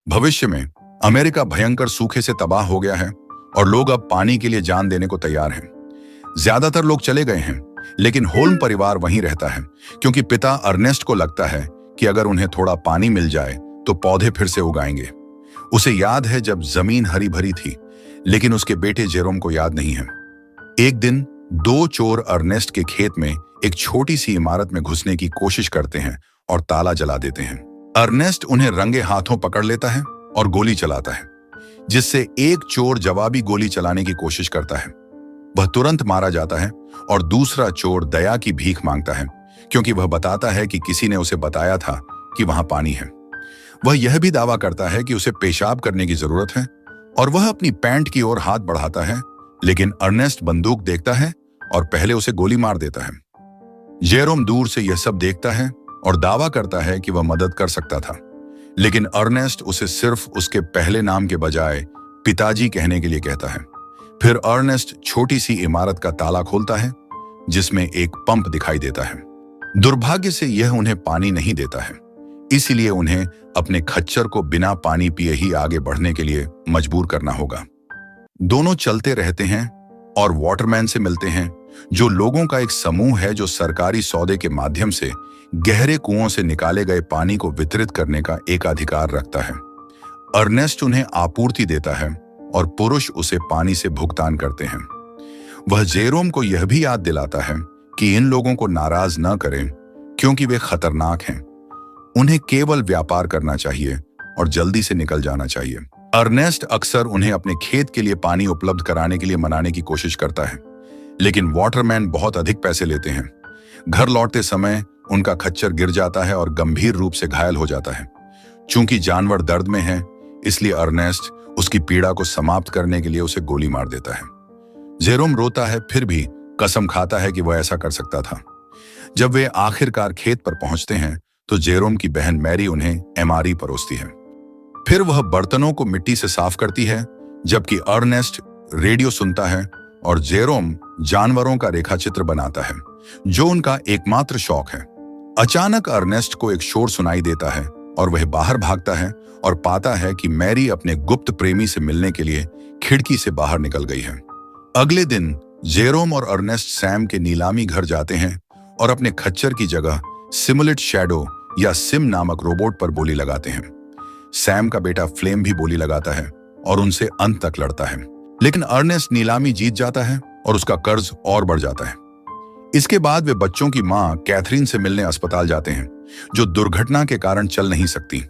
भविष्य में अमेरिका भयंकर सूखे से तबाह हो गया है और लोग अब पानी के लिए जान देने को तैयार हैं। ज्यादातर लोग चले गए हैं, लेकिन होल्म परिवार वहीं रहता है क्योंकि पिता अर्नेस्ट को लगता है कि अगर उन्हें थोड़ा पानी मिल जाए तो पौधे फिर से उगाएंगे। उसे याद है जब जमीन हरी भरी थी, लेकिन उसके बेटे जेरोम को याद नहीं है। एक दिन दो चोर अर्नेस्ट के खेत में एक छोटी सी इमारत में घुसने की कोशिश करते हैं और ताला जला देते हैं। अर्नेस्ट उन्हें रंगे हाथों पकड़ लेता है और गोली चलाता है, जिससे एक चोर जवाबी गोली चलाने की कोशिश करता है। वह तुरंत मारा जाता है और दूसरा चोर दया की भीख मांगता है क्योंकि वह बताता है कि किसी ने उसे बताया था कि वहां पानी है। वह यह भी दावा करता है कि उसे पेशाब करने की जरूरत है और वह अपनी पैंट की ओर हाथ बढ़ाता है, लेकिन अर्नेस्ट बंदूक देखता है और पहले उसे गोली मार देता है। जेरोम दूर से यह सब देखता है और दावा करता है कि वह मदद कर सकता था, लेकिन अर्नेस्ट उसे सिर्फ उसके पहले नाम के बजाय पिताजी कहने के लिए कहता है। फिर अर्नेस्ट छोटी सी इमारत का ताला खोलता है जिसमें एक पंप दिखाई देता है। दुर्भाग्य से यह उन्हें पानी नहीं देता है, इसीलिए उन्हें अपने खच्चर को बिना पानी पिए ही आगे बढ़ने के लिए मजबूर करना होगा। दोनों चलते रहते हैं और वाटरमैन से मिलते हैं, जो लोगों का एक समूह है जो सरकारी सौदे के माध्यम से गहरे कुओं से निकाले गए पानी को वितरित करने का एक अधिकार रखता है। अर्नेस्ट उन्हें आपूर्ति देता है और पुरुष उसे पानी से भुगतान करते हैं। वह जेरोम को यह भी याद दिलाता है कि इन लोगों को नाराज न करें क्योंकि वे खतरनाक हैं। उन्हें केवल व्यापार करना चाहिए और जल्दी से निकल जाना चाहिए। अर्नेस्ट अक्सर उन्हें अपने खेत के लिए पानी उपलब्ध कराने के लिए मनाने की कोशिश करता है, लेकिन वाटरमैन बहुत अधिक पैसे लेते हैं। घर लौटते समय उनका खच्चर गिर जाता है और गंभीर रूप से घायल हो जाता है। चूंकि जानवर दर्द में है, इसलिए अर्नेस्ट उसकी पीड़ा को समाप्त करने के लिए उसे गोली मार देता है। जेरोम रोता है, फिर भी कसम खाता है कि वह ऐसा कर सकता था। जब वे आखिरकार खेत पर पहुंचते हैं तो जेरोम की बहन मैरी उन्हें एमआरई परोसती है। फिर वह बर्तनों को मिट्टी से साफ करती है, जबकि अर्नेस्ट रेडियो सुनता है और जेरोम जानवरों का रेखाचित्र बनाता है, जो उनका एकमात्र शौक है। अचानक अर्नेस्ट को एक शोर सुनाई देता है और वह बाहर भागता है और पाता है कि मैरी अपने गुप्त प्रेमी से मिलने के लिए खिड़की से बाहर निकल गई है। अगले दिन जेरोम और अर्नेस्ट सैम के नीलामी घर जाते हैं और अपने खच्चर की जगह सिमुलेट शैडो या सिम नामक रोबोट पर बोली लगाते हैं। सैम का बेटा फ्लेम भी बोली लगाता है और उनसे अंत तक लड़ता है, लेकिन अर्नेस्ट नीलामी जीत जाता है और उसका कर्ज और बढ़ जाता है। इसके बाद वे बच्चों की मां कैथरीन से मिलने अस्पताल जाते हैं, जो दुर्घटना के कारण चल नहीं सकती।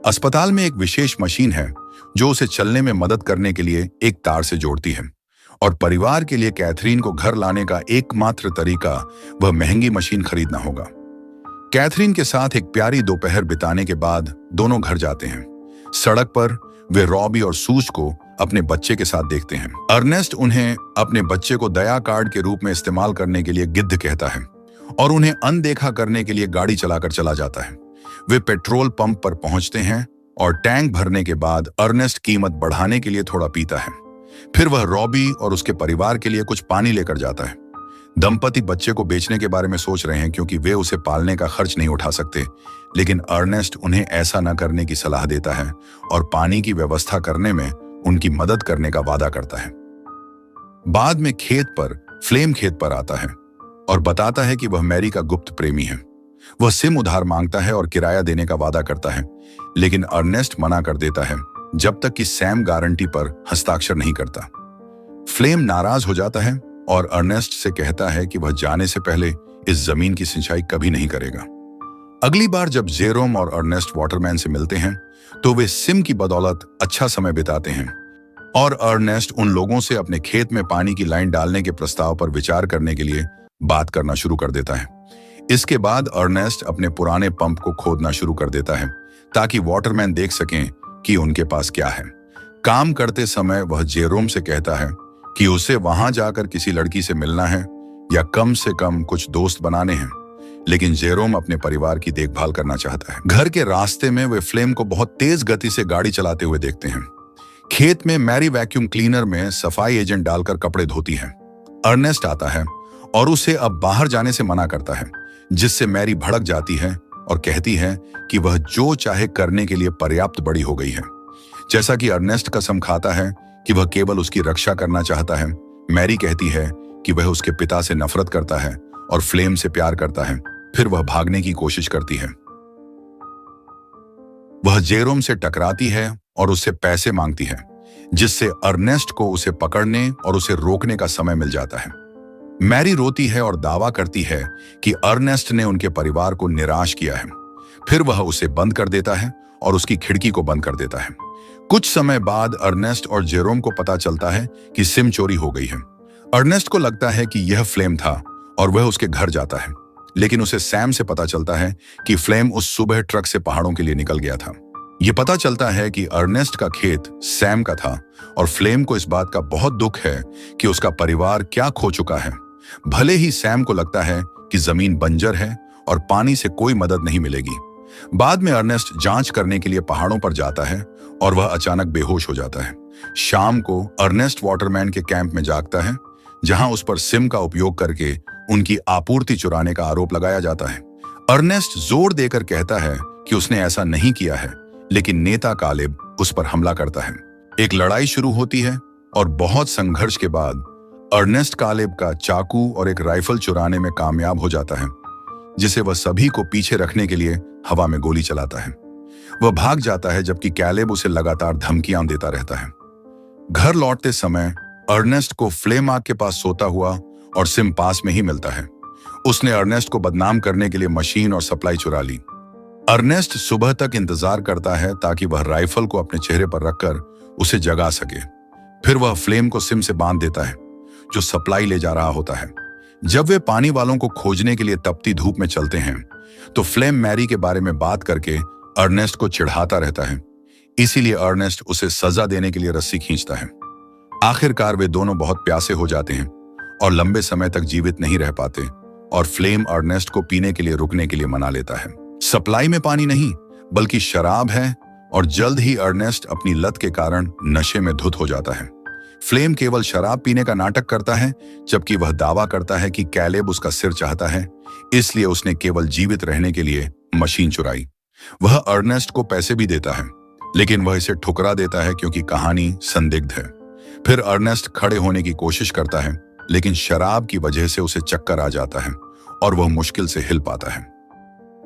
अस्पताल में एक विशेष मशीन है जो उसे चलने में मदद करने के लिए एक तार से जोड़ती है, और परिवार के लिए कैथरीन को घर लाने का एकमात्र तरीका वह महंगी मशीन खरीदना होगा। कैथरीन के साथ एक प्यारी दोपहर बिताने के बाद दोनों घर जाते हैं। सड़क पर वे रॉबी और सूज को अपने बच्चे के साथ देखते हैं। अर्नेस्ट उन्हें अपने बच्चे को दया कार्ड के रूप में इस्तेमाल करने के लिए गिद्ध कहता है और उन्हें अनदेखा करने के लिए गाड़ी चलाकर चला जाता है। वे पेट्रोल पंप पर पहुंचते हैं और टैंक भरने के बाद अर्नेस्ट कीमत बढ़ाने के लिए थोड़ा पीता है। फिर वह रॉबी और उसके परिवार के लिए कुछ पानी लेकर जाता है। दंपति बच्चे को बेचने के बारे में सोच रहे हैं क्योंकि वे उसे पालने का खर्च नहीं उठा सकते, लेकिन अर्नेस्ट उन्हें ऐसा न करने की सलाह देता है और पानी की व्यवस्था करने में उनकी मदद करने का वादा करता है। बाद में फ्लेम खेत पर आता है और बताता है कि वह मैरी का गुप्त प्रेमी है। वह सिम उधार मांगता है और किराया देने का वादा करता है, लेकिन अर्नेस्ट मना कर देता है जब तक कि सैम गारंटी पर हस्ताक्षर नहीं करता। फ्लेम नाराज हो जाता है और अर्नेस्ट से कहता है कि वह जाने से पहले इस जमीन की सिंचाई कभी नहीं करेगा। अगली बार जब जेरोम और अर्नेस्ट वाटरमैन से मिलते हैं तो वे सिम की बदौलत अच्छा समय बिताते हैं, और अर्नेस्ट उन लोगों से अपने खेत में पानी की लाइन डालने के प्रस्ताव पर विचार करने के लिए बात करना शुरू कर देता है। इसके बाद अर्नेस्ट अपने पुराने पंप को खोदना शुरू कर देता है ताकि वाटरमैन देख सकें कि उनके पास क्या है। काम करते समय वह जेरोम से कहता है कि उसे वहां जाकर किसी लड़की से मिलना है या कम से कम कुछ दोस्त बनाने हैं, लेकिन जेरोम अपने परिवार की देखभाल करना चाहता है। घर के रास्ते में वे फ्लेम को बहुत तेज गति से गाड़ी चलाते हुए देखते हैं। खेत में मैरी वैक्यूम क्लीनर में सफाई एजेंट डालकर कपड़े धोती है। अर्नेस्ट आता है और उसे अब बाहर जाने से मना करता है, जिससे मैरी भड़क जाती है और कहती है कि वह जो चाहे करने के लिए पर्याप्त बड़ी हो गई है। जैसा कि अर्नेस्ट कसम खाता है कि वह केवल उसकी रक्षा करना चाहता है, मैरी कहती है कि वह उसके पिता से नफरत करता है और फ्लेम से प्यार करता है। फिर वह भागने की कोशिश करती है। वह जेरोम से टकराती है और उससे पैसे मांगती है, जिससे अर्नेस्ट को उसे पकड़ने और उसे रोकने का समय मिल जाता है। मैरी रोती है और दावा करती है कि अर्नेस्ट ने उनके परिवार को निराश किया है। फिर वह उसे बंद कर देता है और उसकी खिड़की को बंद कर देता है। कुछ समय बाद अर्नेस्ट और जेरोम को पता चलता है कि सिम चोरी हो गई है। अर्नेस्ट को लगता है कि यह फ्लेम था और वह उसके घर जाता है, लेकिन उसे सैम से पता चलता है कि फ्लेम उस सुबह ट्रक से पहाड़ों के लिए निकल गया था। यह पता चलता है कि अर्नेस्ट का खेत सैम का था और फ्लेम को इस बात का बहुत दुख है कि उसका परिवार क्या खो चुका है। भले ही सैम को लगता है कि जमीन बंजर है और पानी से कोई मदद नहीं मिलेगी। बाद में अर्नेस्ट जांच करने के लिए पहाड़ों पर जाता है और वह अचानक बेहोश हो जाता है। शाम को अर्नेस्ट वाटरमैन के कैंप में जागता है, जहां उस पर सिम का उपयोग करके उनकी आपूर्ति चुराने का आरोप लगाया जाता है। अर्नेस्ट जोर देकर कहता है कि उसने ऐसा नहीं किया है, लेकिन नेता कालेब उस पर हमला करता है। एक लड़ाई शुरू होती है और बहुत संघर्ष के बाद अर्नेस्ट कालेब का चाकू और एक राइफल चुराने में कामयाब हो जाता है, जिसे वह सभी को पीछे रखने के लिए हवा में गोली चलाता है। वह भाग जाता है, जबकि कैलेब उसे लगातार धमकियां देता रहता है। घर लौटते समय अर्नेस्ट को फ्लेम आग के पास सोता हुआ और सिम पास में ही मिलता है। उसने अर्नेस्ट को बदनाम करने के लिए मशीन और सप्लाई चुरा ली। अर्नेस्ट सुबह तक इंतजार करता है ताकि वह राइफल को अपने चेहरे पर रखकर उसे जगा सके। फिर वह फ्लेम को सिम से बांध देता है, जो सप्लाई ले जा रहा होता है। जब वे पानी वालों को खोजने के लिए तपती धूप में चलते हैं, तो फ्लेम मैरी के बारे में बात करके अर्नेस्ट को चिढ़ाता रहता है। इसीलिए अर्नेस्ट उसे सजा देने के लिए रस्सी खींचता है। आखिरकार वे दोनों बहुत प्यासे हो जाते हैं और लंबे समय तक जीवित नहीं रह पाते, और फ्लेम अर्नेस्ट को पीने के लिए रुकने के लिए मना लेता है। सप्लाई में पानी नहीं बल्कि शराब है, और जल्द ही अर्नेस्ट अपनी लत के कारण नशे में धुत हो जाता है। फ्लेम केवल शराब पीने का नाटक करता है, जबकि वह दावा करता है कि कैलेब उसका सिर चाहता है, इसलिए उसने केवल जीवित रहने के लिए मशीन चुराई। वह अर्नेस्ट को पैसे भी देता है, लेकिन वह इसे ठुकरा देता है क्योंकि कहानी संदिग्ध है। फिर अर्नेस्ट खड़े होने की कोशिश करता है, लेकिन शराब की वजह से उसे चक्कर आ जाता है और वह मुश्किल से हिल पाता है।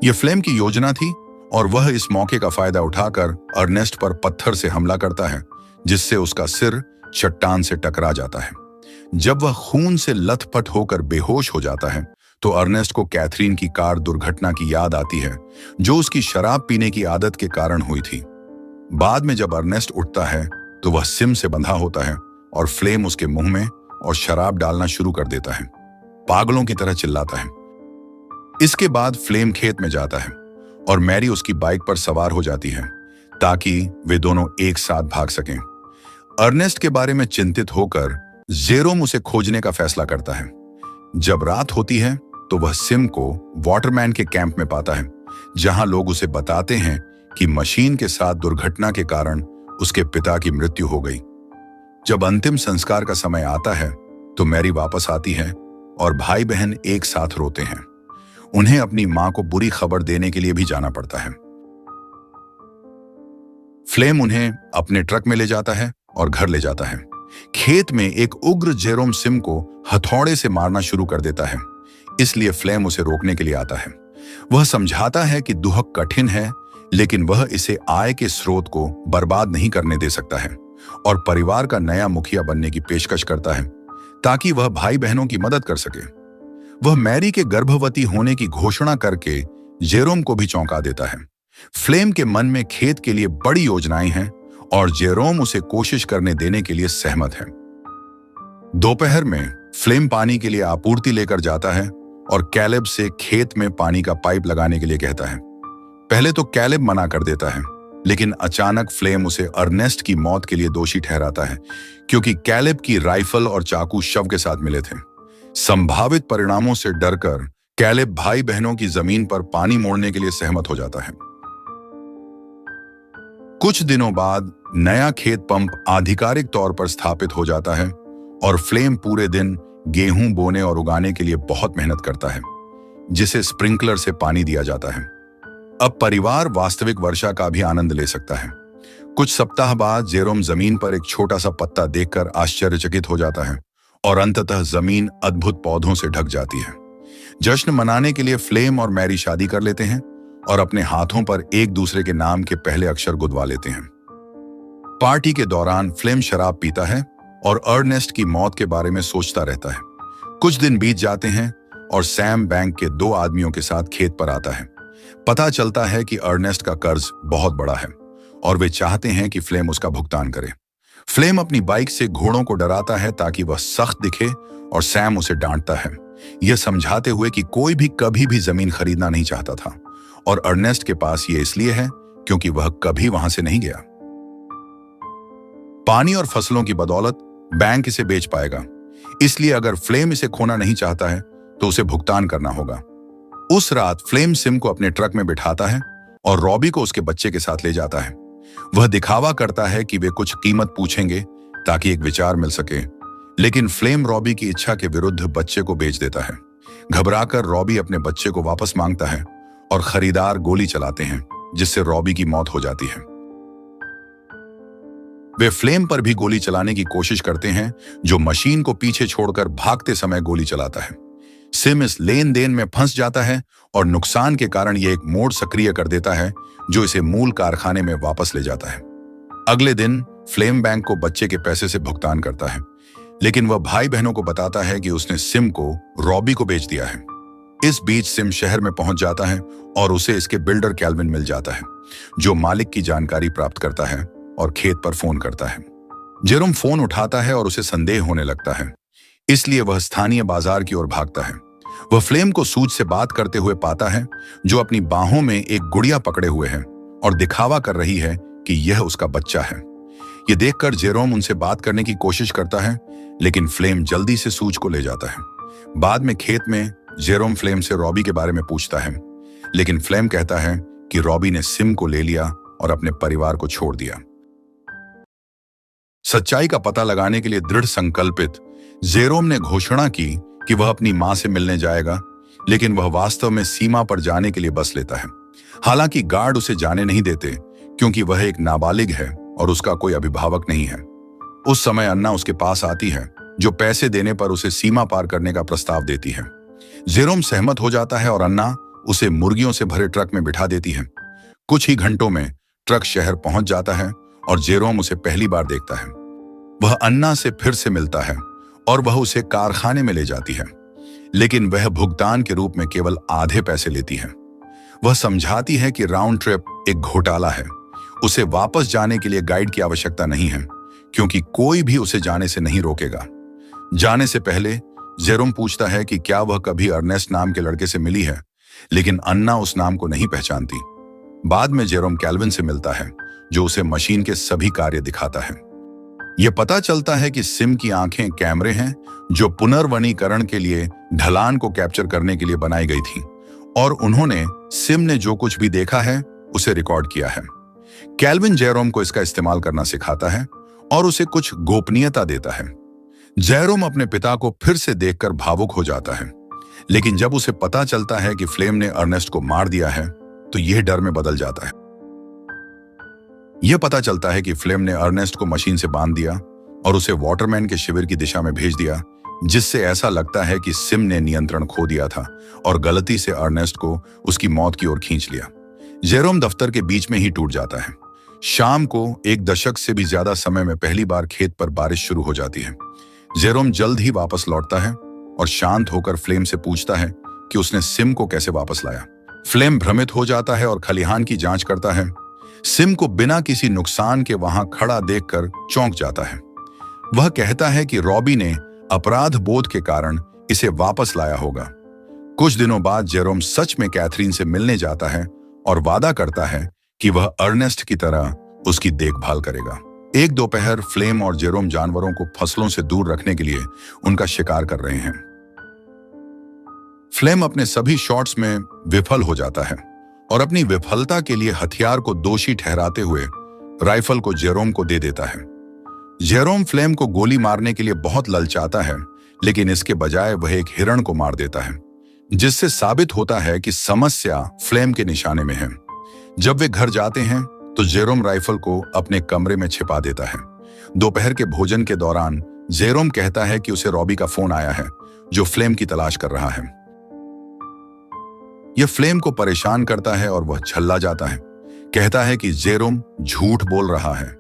यह फ्लेम की योजना थी और वह इस मौके का फायदा उठाकर अर्नेस्ट पर पत्थर से हमला करता है, जिससे उसका सिर चट्टान से टकरा जाता है। जब वह खून से लथपथ होकर बेहोश हो जाता है, तो अर्नेस्ट को कैथरीन की कार दुर्घटना की याद आती है, जो उसकी शराब पीने की आदत के कारण हुई थी। बाद में जब अर्नेस्ट उठता है, तो वह सिम से बंधा होता है और फ्लेम उसके मुंह में और शराब डालना शुरू कर देता है। पागलों की तरह चिल्लाता है। इसके बाद फ्लेम खेत में जाता है और मैरी उसकी बाइक पर सवार हो जाती है, ताकि वे दोनों एक साथ भाग सकें। अर्नेस्ट के बारे में चिंतित होकर जेरोम उसे खोजने का फैसला करता है। जब रात होती है, तो वह सिम को वाटरमैन के कैंप में पाता है, जहां लोग उसे बताते हैं कि मशीन के साथ दुर्घटना के कारण उसके पिता की मृत्यु हो गई। जब अंतिम संस्कार का समय आता है, तो मैरी वापस आती है और भाई बहन एक साथ रोते हैं। उन्हें अपनी मां को बुरी खबर देने के लिए भी जाना पड़ता है। फ्लेम उन्हें अपने ट्रक में ले जाता है और घर ले जाता है। खेत में एक उग्र जेरोम सिम को हथौड़े से मारना शुरू कर देता है, इसलिए फ्लेम उसे रोकने के लिए आता है। वह समझाता है कि दुहक कठिन है, लेकिन वह इसे आय के स्रोत को बर्बाद नहीं करने दे सकता है, और परिवार का नया मुखिया बनने की पेशकश करता है, ताकि वह भाई बहनों की मदद कर सके। वह मैरी के गर्भवती होने की घोषणा करके जेरोम को भी चौंका देता है। फ्लेम के मन में खेत के लिए बड़ी योजनाएं हैं, और जेरोम उसे कोशिश करने देने के लिए सहमत है। दोपहर में फ्लेम पानी के लिए आपूर्ति लेकर जाता है और कैलेब से खेत में पानी का पाइप लगाने के लिए कहता है। पहले तो कैलेब मना कर देता है, लेकिन अचानक फ्लेम उसे अर्नेस्ट की मौत के लिए दोषी ठहराता है, क्योंकि कैलेब की राइफल और चाकू शव के साथ मिले थे। संभावित परिणामों से डरकर कैलेब भाई बहनों की जमीन पर पानी मोड़ने के लिए सहमत हो जाता है। कुछ दिनों बाद नया खेत पंप आधिकारिक तौर पर स्थापित हो जाता है, और फ्लेम पूरे दिन गेहूं बोने और उगाने के लिए बहुत मेहनत करता है, जिसे स्प्रिंकलर से पानी दिया जाता है। अब परिवार वास्तविक वर्षा का भी आनंद ले सकता है। कुछ सप्ताह बाद जेरोम जमीन पर एक छोटा सा पत्ता देखकर आश्चर्यचकित हो जाता है और अंततः जमीन अद्भुत पौधों से ढक जाती है। जश्न मनाने के लिए फ्लेम और मैरी शादी कर लेते हैं और अपने हाथों पर एक दूसरे के नाम के पहले अक्षर गुदवा लेते हैं। पार्टी के दौरान फ्लेम शराब पीता है और अर्नेस्ट की मौत के बारे में सोचता रहता है। कुछ दिन बीत जाते हैं और सैम बैंक के 2 आदमियों के साथ खेत पर आता है। पता चलता है कि अर्नेस्ट का कर्ज बहुत बड़ा है और वे चाहते हैं कि फ्लेम उसका भुगतान करे। फ्लेम अपनी बाइक से घोड़ों को डराता है ताकि वह सख्त दिखे और सैम उसे डांटता है, यह समझाते हुए कि कोई भी कभी भी जमीन खरीदना नहीं चाहता था और अर्नेस्ट के पास यह इसलिए है क्योंकि वह कभी वहां से नहीं गया। पानी और फसलों की बदौलत बैंक इसे बेच पाएगा, इसलिए अगर फ्लेम इसे खोना नहीं चाहता है तो उसे भुगतान करना होगा। उस रात फ्लेम सिम को अपने ट्रक में बिठाता है और रॉबी को उसके बच्चे के साथ ले जाता है। वह दिखावा करता है कि वे कुछ कीमत पूछेंगे ताकि एक विचार मिल सके, लेकिन फ्लेम रॉबी की इच्छा के विरुद्ध बच्चे को बेच देता है। घबराकर रॉबी अपने बच्चे को वापस मांगता है और खरीदार गोली चलाते हैं, जिससे रॉबी की मौत हो जाती है। वे फ्लेम पर भी गोली चलाने की कोशिश करते हैं, जो मशीन को पीछे छोड़कर भागते समय गोली चलाता है। सिम इस लेन देन में फंस जाता है और नुकसान के कारण यह एक मोड़ सक्रिय कर देता है जो इसे मूल कारखाने में वापस ले जाता है। अगले दिन फ्लेम बैंक को बच्चे के पैसे से भुगतान करता है, लेकिन वह भाई बहनों को बताता है कि उसने सिम को रॉबी को बेच दिया है। इस बीच सिम शहर में पहुंच जाता है और उसे इसके बिल्डर कैल्विन मिल जाता है, जो मालिक की जानकारी प्राप्त करता है और खेत पर फोन करता है। जेरोम फोन उठाता है और उसे संदेह होने लगता है, इसलिए वह स्थानीय बाजार की ओर भागता है। वह फ्लेम को सूझ से बात करते हुए पाता है, जो अपनी बाहों में एक गुड़िया पकड़े हुए है और दिखावा कर रही है कि यह उसका बच्चा है। यह देखकर जेरोम उनसे बात करने की कोशिश करता है, लेकिन फ्लेम जल्दी से सूझ को ले जाता है। बाद में खेत में जेरोम फ्लेम से रॉबी के बारे में पूछता है, लेकिन फ्लेम कहता है कि रॉबी ने सिम को ले लिया और अपने परिवार को छोड़ दिया। सच्चाई का पता लगाने के लिए दृढ़ संकल्पित जेरोम ने घोषणा की कि वह अपनी मां से मिलने जाएगा, लेकिन वह वास्तव में सीमा पर जाने के लिए बस लेता है। हालांकि गार्ड उसे जाने नहीं देते क्योंकि वह एक नाबालिग है और उसका कोई अभिभावक नहीं है। उस समय अन्ना उसके पास आती है, जो पैसे देने पर उसे सीमा पार करने का प्रस्ताव देती है। जेरोम सहमत हो जाता है और अन्ना उसे मुर्गियों से भरे ट्रक में बिठा देती है। कुछ ही घंटों में ट्रक शहर पहुंच जाता है और जेरोम उसे पहली बार देखता है। वह अन्ना से फिर से मिलता है और वह उसे कारखाने में ले जाती है, लेकिन वह भुगतान के रूप में केवल आधे पैसे लेती है। वह समझाती है कि राउंड ट्रिप एक घोटाला है, उसे वापस जाने के लिए गाइड की आवश्यकता नहीं है क्योंकि कोई भी उसे जाने से नहीं रोकेगा। जाने से पहले जेरोम पूछता है कि क्या वह कभी अर्नेस्ट नाम के लड़के से मिली है, लेकिन अन्ना उस नाम को नहीं पहचानती। बाद में जेरोम कैल्विन से मिलता है, जो उसे मशीन के सभी कार्य दिखाता है। यह पता चलता है कि सिम की आंखें कैमरे हैं जो पुनर्वनीकरण के लिए ढलान को कैप्चर करने के लिए बनाई गई थी और उन्होंने सिम ने जो कुछ भी देखा है उसे रिकॉर्ड किया है। कैल्विन जेरोम को इसका इस्तेमाल करना सिखाता है और उसे कुछ गोपनीयता देता है। जेरोम अपने पिता को फिर से देखकर भावुक हो जाता है, लेकिन जब उसे पता चलता है कि फ्लेम ने अर्नेस्ट को मार दिया है तो यह डर में बदल जाता है। यह पता चलता है कि फ्लेम ने अर्नेस्ट को मशीन से बांध दिया और उसे वाटरमैन के शिविर की दिशा में भेज दिया, जिससे ऐसा लगता है कि सिम ने नियंत्रण खो दिया था और गलती से अर्नेस्ट को उसकी मौत की ओर खींच लिया। जेरोम दफ्तर के बीच में ही टूट जाता है। शाम को 1 दशक से भी ज्यादा समय में पहली बार खेत पर बारिश शुरू हो जाती है। जेरोम जल्द ही वापस लौटता है और शांत होकर फ्लेम से पूछता है कि उसने सिम को कैसे वापस लाया। फ्लेम भ्रमित हो जाता है और खलिहान की जांच करता है। सिम को बिना किसी नुकसान के वहां खड़ा देखकर चौंक जाता है। वह कहता है कि रॉबी ने अपराध बोध के कारण इसे वापस लाया होगा। कुछ दिनों बाद जेरोम सच में कैथरीन से मिलने जाता है और वादा करता है कि वह अर्नेस्ट की तरह उसकी देखभाल करेगा। एक दोपहर फ्लेम और जेरोम जानवरों को फसलों से दूर रखने के लिए उनका शिकार कर रहे हैं। फ्लेम अपने सभी शॉट्स में विफल हो जाता है और अपनी विफलता के लिए हथियार को दोषी ठहराते हुए राइफल को जेरोम को दे देता है। जेरोम फ्लेम को गोली मारने के लिए बहुत ललचाता है, लेकिन इसके बजाय वह एक हिरण को मार देता है, जिससे साबित होता है कि समस्या फ्लेम के निशाने में है। जब वे घर जाते हैं तो जेरोम राइफल को अपने कमरे में छिपा देता है। दोपहर के भोजन के दौरान जेरोम कहता है कि उसे रॉबी का फोन आया है जो फ्लेम की तलाश कर रहा है। यह फ्लेम को परेशान करता है और वह छल्ला जाता है। कहता है कि जेरोम झूठ बोल रहा है।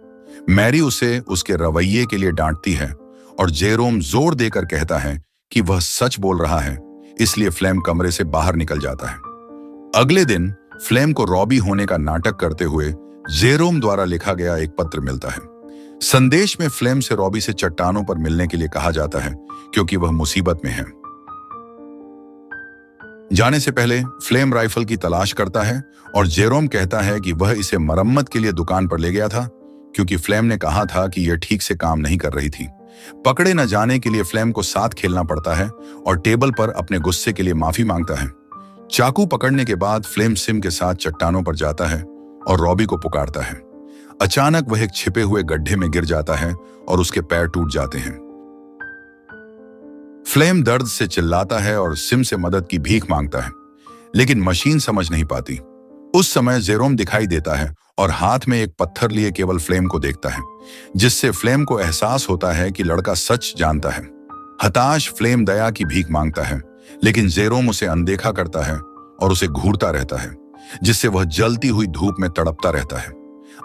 मैरी उसे उसके रवैये के लिए डांटती है और जेरोम जोर देकर कहता है कि वह सच बोल रहा है, इसलिए फ्लेम कमरे से बाहर निकल जाता है। अगले दिन फ्लेम को रॉबी होने का नाटक करते हुए जेरोम द्वारा लिखा गया एक पत्र मिलता है। संदेश में फ्लेम से रॉबी से चट्टानों पर मिलने के लिए कहा जाता है क्योंकि वह मुसीबत में है। जाने से पहले फ्लेम राइफल की तलाश करता है और जेरोम कहता है कि वह इसे मरम्मत के लिए दुकान पर ले गया था क्योंकि फ्लेम ने कहा था कि यह ठीक से काम नहीं कर रही थी। पकड़े न जाने के लिए फ्लेम को साथ खेलना पड़ता है और टेबल पर अपने गुस्से के लिए माफी मांगता है। चाकू पकड़ने के बाद फ्लेम सिम के साथ चट्टानों पर जाता है और रॉबी को पुकारता है। अचानक वह एक छिपे हुए गड्ढे में गिर जाता है और उसके पैर टूट जाते हैं। फ्लेम दर्द से चिल्लाता है और सिम से मदद की भीख मांगता है, लेकिन मशीन समझ नहीं पाती। उस समय जेरोम दिखाई देता है और हाथ में एक पत्थर लिए केवल फ्लेम को देखता है, जिससे फ्लेम को एहसास होता है कि लड़का सच जानता है। हताश फ्लेम दया की भीख मांगता है, लेकिन जेरोम उसे अनदेखा करता है और उसे घूरता रहता है, जिससे वह जलती हुई धूप में तड़पता रहता है।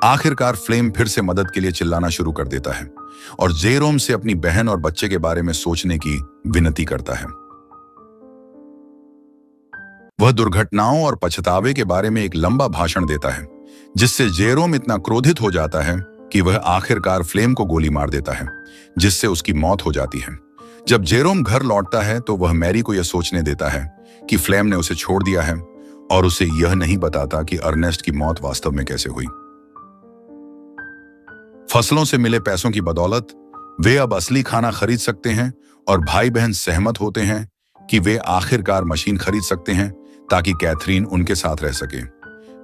आखिरकार फ्लेम फिर से मदद के लिए चिल्लाना शुरू कर देता है और जेरोम से अपनी बहन और बच्चे के बारे में सोचने की विनती करता है। वह दुर्घटनाओं और पछतावे के बारे में एक लंबा भाषण देता है, जिससे जेरोम इतना क्रोधित हो जाता है कि वह आखिरकार फ्लेम को गोली मार देता है, जिससे उसकी मौत हो जाती है। जब जेरोम घर लौटता है तो वह मैरी को यह सोचने देता है कि फ्लेम ने उसे छोड़ दिया है और उसे यह नहीं बताता कि अर्नेस्ट की मौत वास्तव में कैसे हुई। फसलों से मिले पैसों की बदौलत वे अब असली खाना खरीद सकते हैं और भाई बहन सहमत होते हैं कि वे आखिरकार मशीन खरीद सकते हैं ताकि कैथरीन उनके साथ रह सके।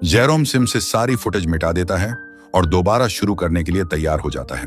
जेरोम सिम से सारी फुटेज मिटा देता है और दोबारा शुरू करने के लिए तैयार हो जाता है।